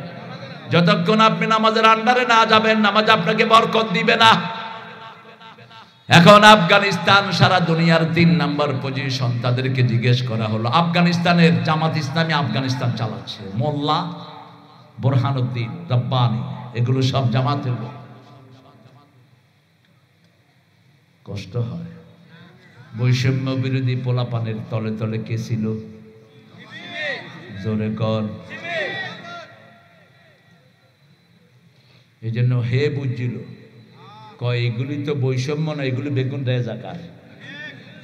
যতক্ষণ আপনি নামাজের আন্ডারে না যাবেন, নামাজ আপনাকে বরকত দিবে না। এখন আফগানিস্তান সারা দুনিয়ার 3 নাম্বার পজিশন। তাদেরকে জিজ্ঞেস করা হলো, আফগানিস্তানের জামাত ইসলামী আফগানিস্তান চালাচ্ছে, মোল্লা বুরহানুদ্দিন রব্বানি, এগুলো সব জামাতের লোক। কষ্ট হয়। বৈষম্য বিরোধী পোলাপানের তলে তলে কে ছিল? জোরে কর। এই জন্য হে বুঝছিল, কয় এগুলি তো বৈষম্য না, এগুলি বেগুন রাজাকার।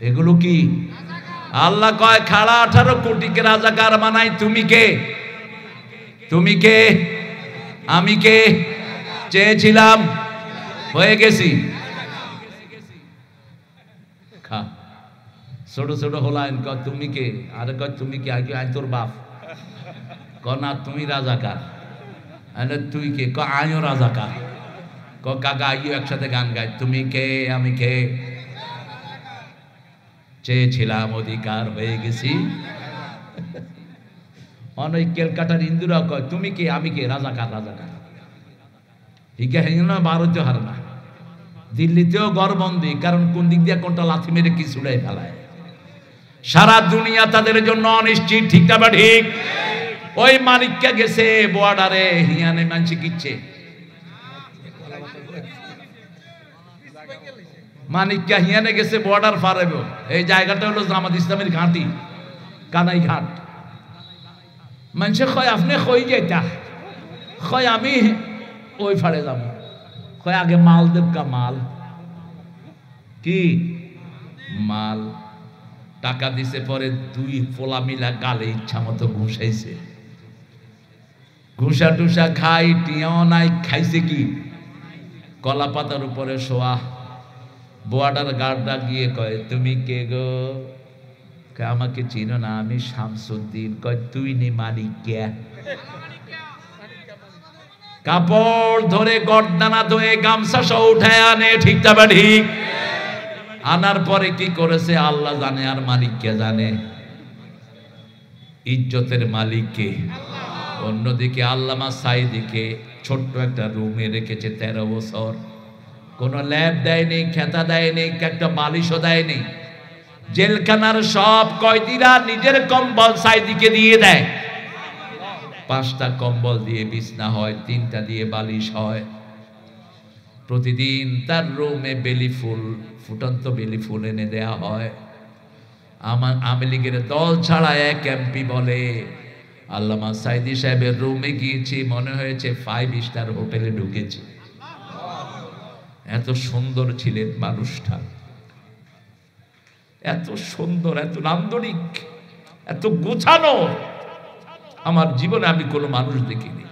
এগুলো কি? আল্লাহ কয় খাড়া 18 কোটিকে রাজাকার বানাই। তুমি কে? তুমি কে? আমি কে? চেয়েছিলাম, হয়ে গেছি। খা ছোট ছোট হলাইন, কয় তুমি কে? আরে কয় তুমি কে? আগে আই তোর বাপ। ক না তুমি রাজাকার। আরে তুই কে? ক আইও রাজাকার। ক কাকা আইও একসাথে গান গাই, তুমি কে আমি কে? চেয়েছিলাম অধিকার, হয়ে গেছি। অনেক ক্যালকাটার হিন্দুরা কয় তুমি কে আমি কে? রাজাকার রাজাকার। ঠিক আছে না? ভারতীয় হার না, দিল্লিতেও গড়বন্দি, কারণ কোন দিক দিয়ে কোনটা লাথি মেরে কি ছুড়াই ফেলায়। সারা দুনিয়া তাদের জন্য অনিশ্চিত, ঠিক না ঠিক? ওই মানিককে গেছে বর্ডারে, হিয়ানে মানছি কিচ্ছে। মানিককা হিয়ানে গেছে বর্ডার ফারেব। এই জায়গাটা হলো জামাত ইসলামের ঘাঁটি, কানাই ঘাট। মানুষে কয় আপনি কই যেটা? কয় আমি ওই ফাড়ে যাব। কয় আগে মাল দেবকা, মাল কি? মাল। টাকা দিছে, পরে 2 পোলা মিলা গালে ইচ্ছা মতো ঘুষাইছে। ঘুষা টুসা খাই, টিয়াও নাই, খাইছে কি? কলা পাতার উপরে শোয়া। বর্ডার গার্ডরা গিয়ে কয় তুমি কে গো? আমাকে চিনো না, আমি শামসুদ্দিন। কয় তুই নি মালিক কে? কাপড় ধরে গর্দানা ধরে গামছা সহ উঠায় আনে, ঠিক না ঠিক? আনার পরে কি করেছে আল্লাহ জানে, আর মালিক কে জানে। ইজ্জতের মালিক কে? অন্যদিকে আল্লামা সাইদিকে ছোট্ট একটা রুমে রেখেছে 13 বছর। কোনো ল্যাব দেয়নি, খেতা দেয়নি, একটা বালিশও দেয়নি। জেলখানার সব কয়েদিরা নিজের কম্বল সাইদিকে দিয়ে দেয়। 5টা কম্বল দিয়ে বিছনা হয়, 3টা দিয়ে বালিশ হয়। প্রতিদিন তার রুমে বেলি ফুল, ফুটন্ত বেলি ফুল এনে দেয়া হয়। আমার আওয়ামী লীগের দল ছাড়া 1 এমপি বলে আল্লামা সাইদি সাহেবের রুমে গিয়েছি, মনে হয়েছে 5 স্টার হোটেলে ঢুকেছি। এত সুন্দর ছিলেন মানুষটা, এত সুন্দর, এত নান্দনিক, এত গোছানো। আমার জীবনে আমি কোনো মানুষ দেখিনি।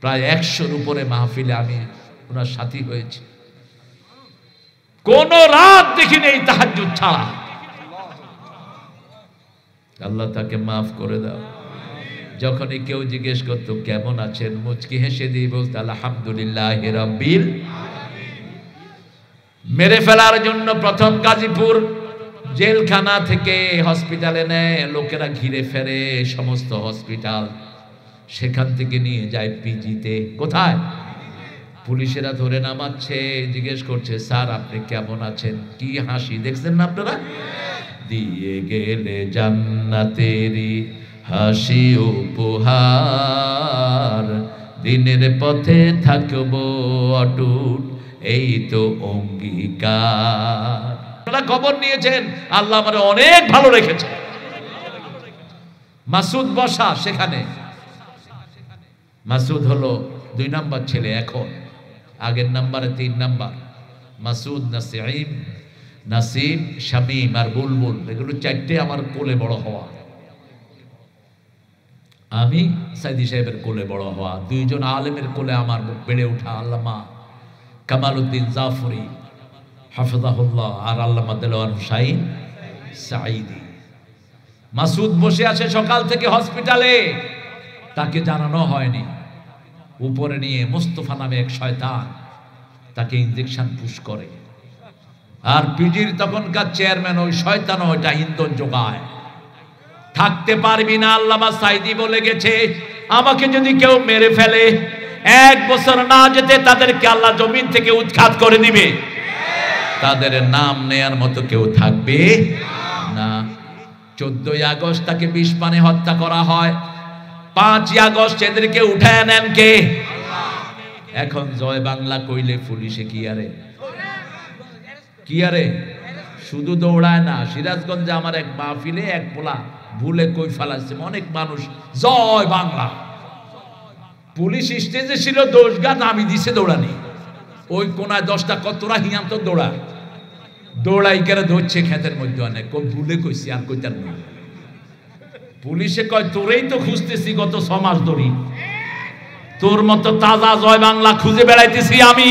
প্রায় 100-র উপরে মাহফিলে আমি ওনার সাথী হয়েছি, কোন রাত দেখিনি এই তাহাজ্জুদ ছাড়া। আল্লাহ তাকে মাফ করে দাও। যখনই কেউ জিজ্ঞেস করতো কেমন আছেন, মুচকি হেসে দিয়ে বলতো আলহামদুলিল্লাহি রাব্বিল। মেরে ফেলার জন্য প্রথম গাজীপুর জেলখানা থেকে হসপিটালে নেয়, লোকেরা ঘিরে ফেরে সমস্ত হসপিটাল। সেখান থেকে নিয়ে যায় পিজিতে। কোথায়? পুলিশেরা ধরে নামাচ্ছে, জিজ্ঞেস করছে স্যার আপনি কেমন আছেন? কি হাসি দেখছেন না আপনারা? দিয়ে গেলে জান্নাতেরি হাসি উপহার, দিনের পথে থাকবো অটুট, এই তো অঙ্গীকার। আপনারা খবর নিয়েছেন, আল্লাহ আমার অনেক ভালো রেখেছে। মাসুদ বসা সেখানে। মাসুদ হলো 2 নাম্বার ছেলে এখন, আগের নাম্বারে 3 নাম্বার। মাসুদ, নাসিম, নাসিম, শামীম আর বুলবুল, এগুলো 4টে আমার কোলে বড় হওয়া। আমি সাইদি সাহেবের কোলে বড় হওয়া, দুইজন আলেমের কোলে আমার বেড়ে ওঠা, আল্লামা কামালউদ্দিন জাফরি হাফিজাহুল্লাহ আর আল্লামা দেলোয়ার হুসাইন সাঈদী। মাসুদ বসে আছে সকাল থেকে হসপিটালে, তাকে জানানো হয়নি। উপরে নিয়ে মোস্তফা নামে এক শয়তান তাকে ইনজেকশন পুশ করে, আর পিজির তখনকার চেয়ারম্যান ওই শয়তান ওইটা ইন্ধন যোগায়। থাকতে পারবি না, আল্লামা সাঈদী বলে গেছে আমাকে যদি কেউ মেরে ফেলে 1 বছর না যেতে তাদেরকে আল্লাহ জমিন থেকে উৎখাত করে দিবে, তাদের নাম নেয়ার মতো কেউ থাকবে না। 14ই আগস্ট তাকে বিষ পানে হত্যা করা হয়, 5ই আগস্ট এদেরকে উঠায় নেন কে? এখন জয় বাংলা কইলে পুলিশে কি আরে শুধু দৌড়ায় না। সিরাজগঞ্জে আমার এক মাহফিলে এক পোলা ভুলে কই ফেলাচ্ছে, অনেক মানুষ জয় বাংলা, পুলিশ স্টেজে ছিল, দোষ গা নামি দিছে দৌড়ানি। ওই কোনায় 10টা কতরা হিয়ান্ত দৌড়াই করে ধরছে ক্ষেতের মধ্যে, অনেক ভুলে কইছি আর কইতার না। পুলিশে কয় তোরেই তো খুঁজতেছি গত 6 মাস ধরে, তোর মতো তাজা জয় বাংলা খুঁজে বেড়াইতেছি আমি।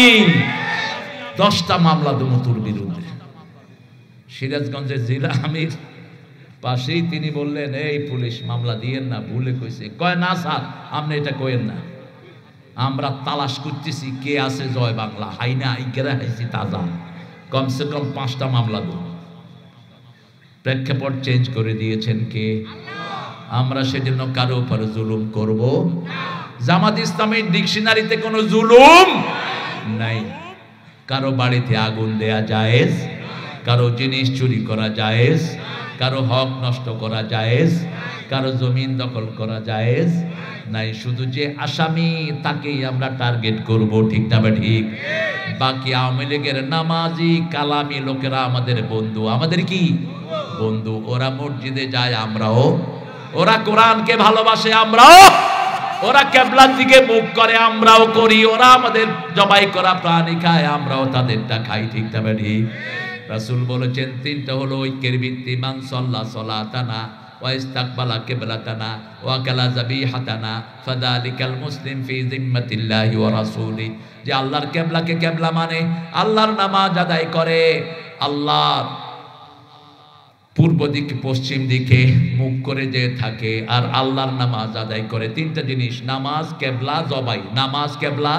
10টা মামলা দেবো তোর বিরুদ্ধে। সিরাজগঞ্জের জেলা আমির পাশেই তিনি বললেন এই পুলিশ মামলা দিয়েন না, ভুলে কইছে। কয় না স্যার আপনি এটা কইেন না, আমরা তালাশ করতেছি কে আছে জয় বাংলা, হাই না ইকেরা হাইছি তাজা, কমসে কম 5টা মামলা দেব। প্রেক্ষাপট চেঞ্জ করে দিয়েছেন কে? আমরা সেজন্য কারো উপর জুলুম করব। জামাত ইসলামের ডিকশনারিতে কোনো জুলুম নাই। কারো বাড়িতে আগুন দেয়া জায়েজ, কারো জিনিস চুরি করা জায়েজ, কারো হক নষ্ট করা জায়েজ, কারো জমিন দখল করা জায়েজ নাই। শুধু যে আসামি তাকেই আমরা টার্গেট করব, ঠিক না ঠিক? বাকি আওয়ামী লীগের নামাজি কালামি লোকেরা আমাদের বন্ধু, আমাদের কি বন্ধু। ওরা মসজিদে যায় আমরাও, ওরা কোরআনকে ভালোবাসে আমরাও, ওরা কিবলার দিকে মুখ করে আমরাও করি, ওরা আমাদের জবাই করা প্রাণী খায় আমরাও তাদেরটা খাই, ঠিক না ঠিক? রাসূল বলেছেন 3টা হলো ঐক্যের ভিত্তি, মান সাল্লা সালাতানা ওয়া ইস্তাকবালা কিবলাতানা ওয়া কালা যাবিহাতানা ফাযালিকাল মুসলিম ফি জিম্মাতিল্লাহি ওয়া রাসূলি। যে আল্লাহর কিবলাকে কিবলা মানে, আল্লাহর নামাজ আদায় করে, আল্লাহর পূর্ব দিকে পশ্চিম দিকে মুখ করে যে থাকে আর আল্লাহর নামাজ আদায় করে। 3টা জিনিস, নামাজ, কিবলা, জবাই। নামাজ, কিবলা,